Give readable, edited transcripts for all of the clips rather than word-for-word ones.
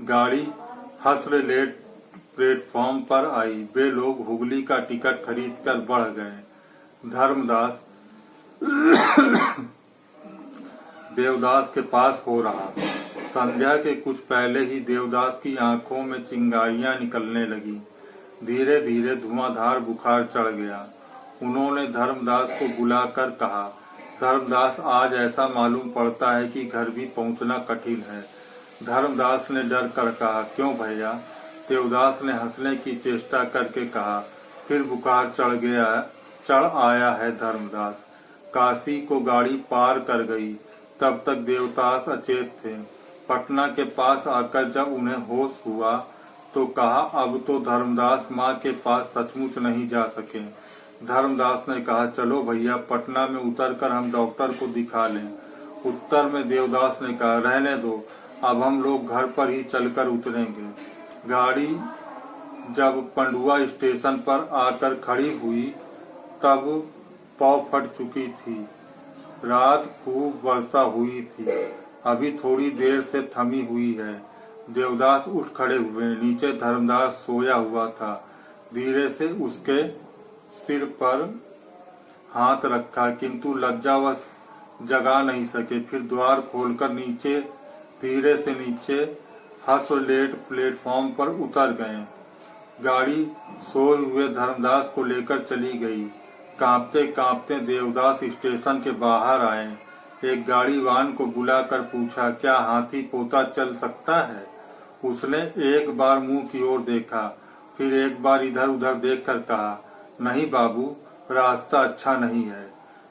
गाड़ी हसरे late platform पर आई। वे लोग हुगली का टिकट खरीदकर बढ़ गए। धर्मदास देवदास के पास हो रहा। संध्या के कुछ पहले ही देवदास की आंखों में चिंगारियां निकलने लगी। धीरे धीरे धुआंधार बुखार चढ़ गया। उन्होंने धर्मदास को बुलाकर कहा, धर्मदास, आज ऐसा मालूम पड़ता है कि घर भी पहुंचना कठिन है। धर्मदास ने डर कर कहा, क्यों भैया? देवदास ने हंसने की चेष्टा करके कहा, फिर बुखार चढ़ आया है धर्मदास। काशी को गाड़ी पार कर गई। तब तक देवदास अचेत थे। पटना के पास आकर जब उन्हें होश हुआ तो कहा, अब तो धर्मदास माँ के पास सचमुच नहीं जा सके। धर्मदास ने कहा, चलो भैया, पटना में उतरकर हम डॉक्टर को दिखा लें। उत्तर में देवदास ने कहा, रहने दो, अब हम लोग घर पर ही चलकर उतरेंगे। गाड़ी जब पंडुआ स्टेशन पर आकर खड़ी हुई तब पौ फट चुकी थी। रात खूब वर्षा हुई थी। अभी थोड़ी देर से थमी हुई है। देवदास उठ खड़े हुए। नीचे धर्मदास सोया हुआ था। धीरे से उसके सिर पर हाथ रखा, किंतु लज्जावश जगा नहीं सके। फिर द्वार खोलकर धीरे से नीचे हसलेट प्लेटफॉर्म पर उतर गए। गाड़ी सोए हुए धर्मदास को लेकर चली गई। कांपते कांपते देवदास स्टेशन के बाहर आए। एक गाड़ीवान को बुलाकर पूछा, क्या हाथी पोता चल सकता है? उसने एक बार मुंह की ओर देखा, फिर एक बार इधर उधर देखकर कहा, नहीं बाबू, रास्ता अच्छा नहीं है।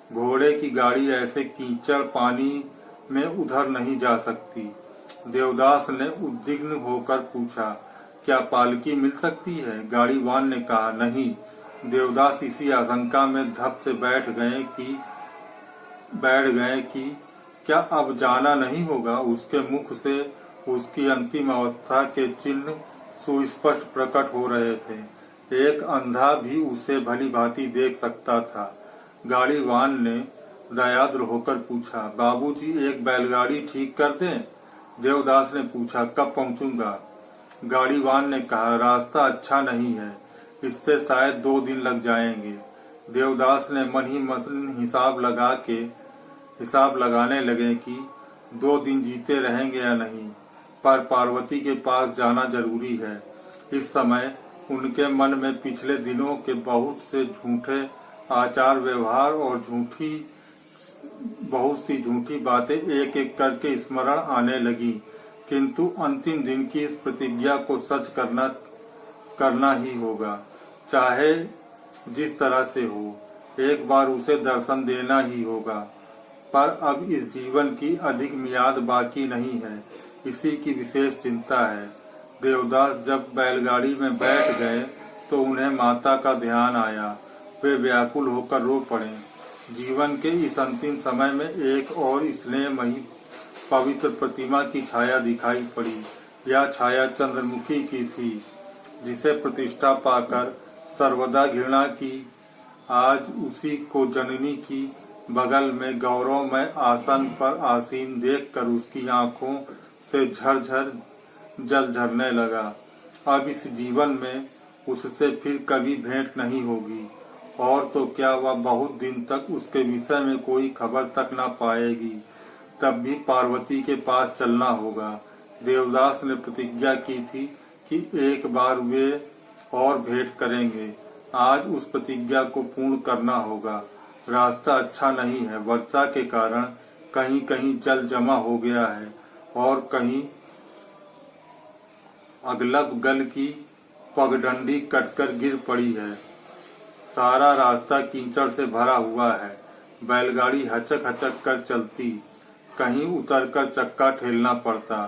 घोड़े की गाड़ी ऐसे कीचड़ पानी में उधर नहीं जा सकती। देवदास ने उद्विग्न होकर पूछा, क्या पालकी मिल सकती है? गाड़ीवान ने कहा, नहीं। देवदास इसी आशंका में धप से बैठ गए कि क्या अब जाना नहीं होगा। उसके मुख से उसकी अंतिम अवस्था के चिन्ह सुस्पष्ट प्रकट हो रहे थे। एक अंधा भी उसे भली भांति देख सकता था। गाड़ीवान ने दयाद्र होकर पूछा, बाबूजी, एक बैलगाड़ी ठीक कर दें? देवदास ने पूछा, कब पहुंचूंगा? गाड़ीवान ने कहा, रास्ता अच्छा नहीं है, इससे शायद 2 दिन लग जाएंगे। देवदास ने मन ही मन हिसाब लगाने लगे कि 2 दिन जीते रहेंगे या नहीं, पर पार्वती के पास जाना जरूरी है। इस समय उनके मन में पिछले दिनों के बहुत से झूठे आचार व्यवहार और बहुत सी झूठी बातें एक एक करके स्मरण आने लगी। किंतु अंतिम दिन की इस प्रतिज्ञा को सच करना ही होगा, चाहे जिस तरह से हो। एक बार उसे दर्शन देना ही होगा। पर अब इस जीवन की अधिक मियाद बाकी नहीं है, इसी की विशेष चिंता है। देवदास जब बैलगाड़ी में बैठ गए तो उन्हें माता का ध्यान आया। वे व्याकुल होकर रो पड़े। जीवन के इस अंतिम समय में एक और स्नेहमयी पवित्र प्रतिमा की छाया दिखाई पड़ी। यह छाया चंद्रमुखी की थी, जिसे प्रतिष्ठा पाकर सर्वदा घृणा की। आज उसी को जननी की बगल में गौरवमय आसन पर आसीन देखकर उसकी आंखों से झरझर जल झरने लगा। अब इस जीवन में उससे फिर कभी भेंट नहीं होगी, और तो क्या वह बहुत दिन तक उसके विषय में कोई खबर तक न पाएगी। तब भी पार्वती के पास चलना होगा। देवदास ने प्रतिज्ञा की थी कि एक बार वे और भेंट करेंगे। आज उस प्रतिज्ञा को पूर्ण करना होगा। रास्ता अच्छा नहीं है। वर्षा के कारण कहीं कहीं जल जमा हो गया है और कहीं अगलब गल की पगडंडी कटकर गिर पड़ी है। सारा रास्ता कीचड़ से भरा हुआ है। बैलगाड़ी हचक हचक कर चलती। कहीं उतरकर चक्का ठेलना पड़ता,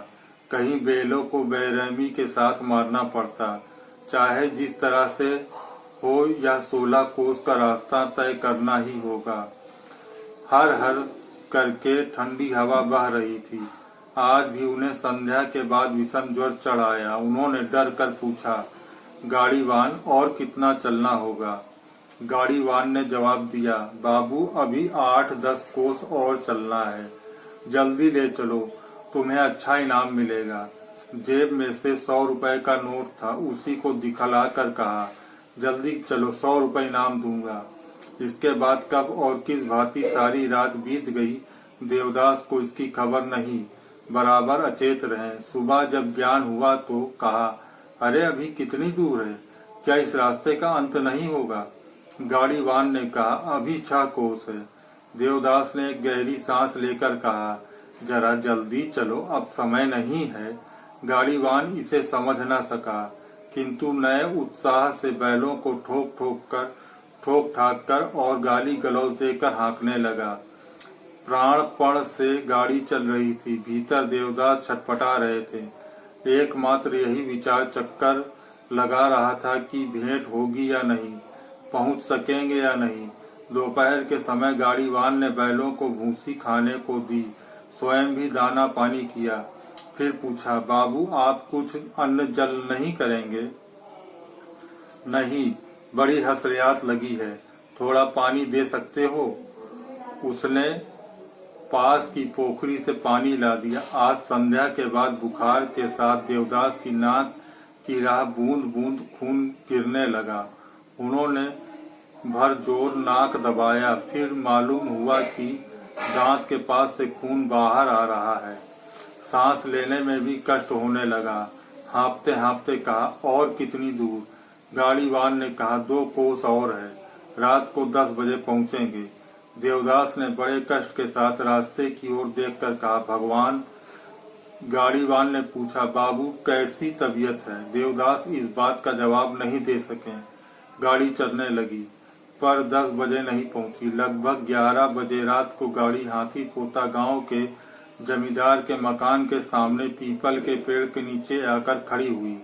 कहीं बैलों को बेरहमी के साथ मारना पड़ता। चाहे जिस तरह से हो, यह 16 कोस का रास्ता तय करना ही होगा। हर हर करके ठंडी हवा बह रही थी। आज भी उन्हें संध्या के बाद विषम ज्वर चढ़ आया। उन्होंने डर कर पूछा, गाड़ीवान, और कितना चलना होगा? गाड़ीवान ने जवाब दिया, बाबू, अभी 8-10 कोस और चलना है। जल्दी ले चलो, तुम्हें अच्छा इनाम मिलेगा। जेब में से 100 रुपए का नोट था, उसी को दिखला कर कहा, जल्दी चलो 100 रुपए इनाम दूंगा। इसके बाद कब और किस भांति सारी रात बीत गई, देवदास को इसकी खबर नहीं, बराबर अचेत रहे। सुबह जब ज्ञान हुआ तो कहा, अरे अभी कितनी दूर है, क्या इस रास्ते का अंत नहीं होगा? गाड़ीवान ने कहा, अभी 6 कोस है। देवदास ने एक गहरी सांस लेकर कहा, जरा जल्दी चलो, अब समय नहीं है। गाड़ीवान इसे समझ न सका, किंतु नए उत्साह से बैलों को ठोक ठाक कर और गाली गलौज देकर हाँकने लगा। प्राणपण से गाड़ी चल रही थी, भीतर देवदास छटपटा रहे थे। एकमात्र यही विचार चक्कर लगा रहा था कि भेंट होगी या नहीं, पहुंच सकेंगे या नहीं। दोपहर के समय गाड़ीवान ने बैलों को भूसी खाने को दी, स्वयं भी दाना पानी किया। फिर पूछा, बाबू आप कुछ अन्न जल नहीं करेंगे? नहीं, बड़ी हसरियात लगी है, थोड़ा पानी दे सकते हो? उसने पास की पोखरी से पानी ला दिया। आज संध्या के बाद बुखार के साथ देवदास की नाक की राह बूंद बूंद खून गिरने लगा। उन्होंने भर जोर नाक दबाया, फिर मालूम हुआ कि दांत के पास से खून बाहर आ रहा है। सांस लेने में भी कष्ट होने लगा। हाँफते हाँफते कहा, और कितनी दूर? गाड़ीवान ने कहा, 2 कोस और है, रात को 10 बजे पहुंचेंगे। देवदास ने बड़े कष्ट के साथ रास्ते की ओर देखकर कहा, भगवान। गाड़ीवान ने पूछा, बाबू कैसी तबीयत है? देवदास इस बात का जवाब नहीं दे सके। गाड़ी चलने लगी, पर 10 बजे नहीं पहुंची। लगभग 11 बजे रात को गाड़ी हाथी पोता गांव के जमींदार के मकान के सामने पीपल के पेड़ के नीचे आकर खड़ी हुई।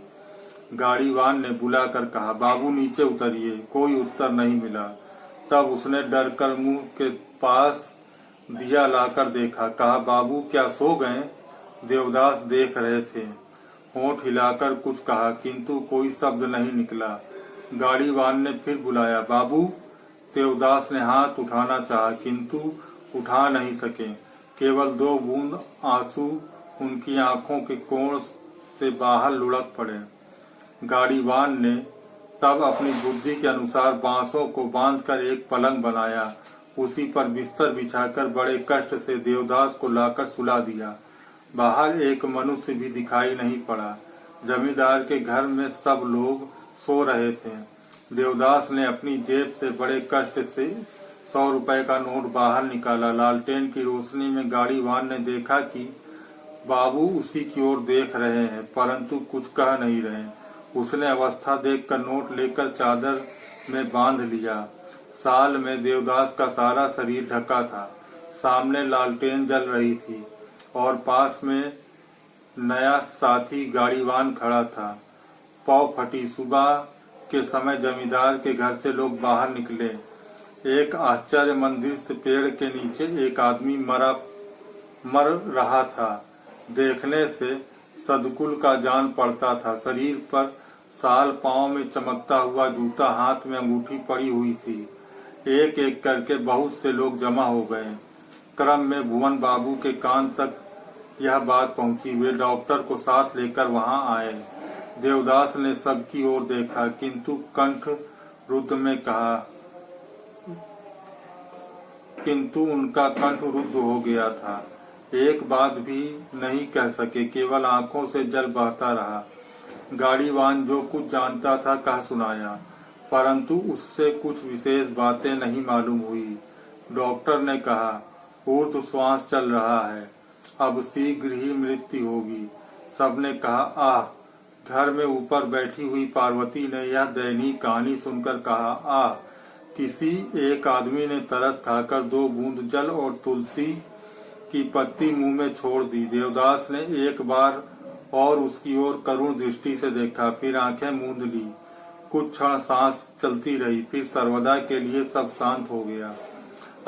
गाड़ीवान ने बुलाकर कहा, बाबू नीचे उतरिए। कोई उत्तर नहीं मिला। तब उसने डर कर मुंह के पास दिया लाकर देखा। कहा, बाबू क्या सो गए? देवदास देख रहे थे। होंठ हिलाकर कुछ कहा, किंतु कोई शब्द नहीं निकला। गाड़ीवान ने फिर बुलाया, बाबू। देवदास ने हाथ उठाना चाहा, किंतु उठा नहीं सके। केवल 2 बूंद आंसू उनकी आंखों के कोण से बाहर लुढ़क पड़े। गाड़ीवान ने तब अपनी बुद्धि के अनुसार बांसों को बांधकर एक पलंग बनाया। उसी पर बिस्तर बिछाकर बड़े कष्ट से देवदास को लाकर सुला दिया। बाहर एक मनुष्य भी दिखाई नहीं पड़ा। जमींदार के घर में सब लोग सो रहे थे। देवदास ने अपनी जेब से बड़े कष्ट से 100 रुपए का नोट बाहर निकाला। लालटेन की रोशनी में गाड़ीवान ने देखा कि बाबू उसी की ओर देख रहे हैं, परंतु कुछ कह नहीं रहे। उसने अवस्था देखकर नोट लेकर चादर में बांध लिया। साल में देवदास का सारा शरीर ढका था। सामने लालटेन जल रही थी और पास में नया साथी गाड़ीवान खड़ा था। पौ फटी। सुबह के समय जमींदार के घर से लोग बाहर निकले। एक आश्चर्य मंदिर से पेड़ के नीचे एक आदमी मर रहा था। देखने से सदकुल का जान पड़ता था। शरीर पर साल, पांव में चमकता हुआ जूता, हाथ में अंगूठी पड़ी हुई थी। एक एक करके बहुत से लोग जमा हो गए। क्रम में भुवन बाबू के कान तक यह बात पहुंची। वे डॉक्टर को साथ लेकर वहां आए। देवदास ने सबकी ओर देखा, किंतु कंठ रुद्ध में कहा, किंतु उनका कंठ रुद्ध हो गया था। एक बात भी नहीं कह सके, केवल आंखों से जल बहता रहा। गाड़ीवान जो कुछ जानता था कह सुनाया, परंतु उससे कुछ विशेष बातें नहीं मालूम हुई। डॉक्टर ने कहा, ऊर्ध्व श्वास चल रहा है, अब शीघ्र ही मृत्यु होगी। सबने कहा, आह। घर में ऊपर बैठी हुई पार्वती ने यह दयनीय कहानी सुनकर कहा, आह। किसी एक आदमी ने तरस खाकर 2 बूंद जल और तुलसी की पत्ती मुंह में छोड़ दी। देवदास ने एक बार और उसकी ओर करुण दृष्टि से देखा, फिर आंखें मूंद ली। कुछ क्षण सांस चलती रही, फिर सर्वदा के लिए सब शांत हो गया।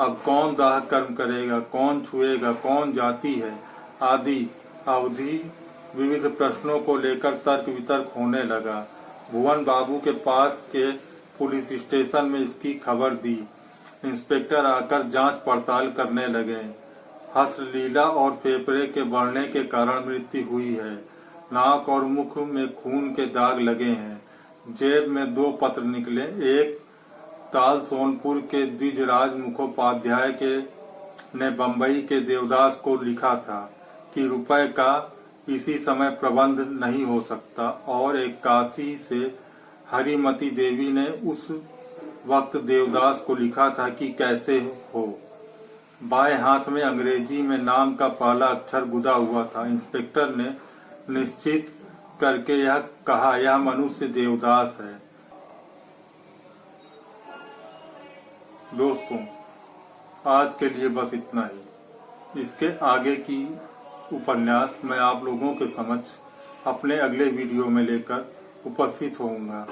अब कौन दाह कर्म करेगा, कौन छुएगा, कौन जाति है, आदि अवधि विविध प्रश्नों को लेकर तर्क वितर्क होने लगा। भुवन बाबू के पास के पुलिस स्टेशन में इसकी खबर दी। इंस्पेक्टर आकर जांच पड़ताल करने लगे। हंसलीला और फेफड़े के बढ़ने के कारण मृत्यु हुई है। नाक और मुख में खून के दाग लगे हैं। जेब में 2 पत्र निकले। एक ताल सोनपुर के द्विजराज मुखोपाध्याय ने बंबई के देवदास को लिखा था कि रुपए का इसी समय प्रबंध नहीं हो सकता, और एक काशी से हरिमती देवी ने उस वक्त देवदास को लिखा था कि कैसे हो। बाएं हाथ में अंग्रेजी में नाम का पहला अक्षर गुदा हुआ था। इंस्पेक्टर ने निश्चित करके यह कहा, यह मनुष्य देवदास है। दोस्तों, आज के लिए बस इतना ही। इसके आगे की उपन्यास मैं आप लोगों के समक्ष अपने अगले वीडियो में लेकर उपस्थित होऊंगा।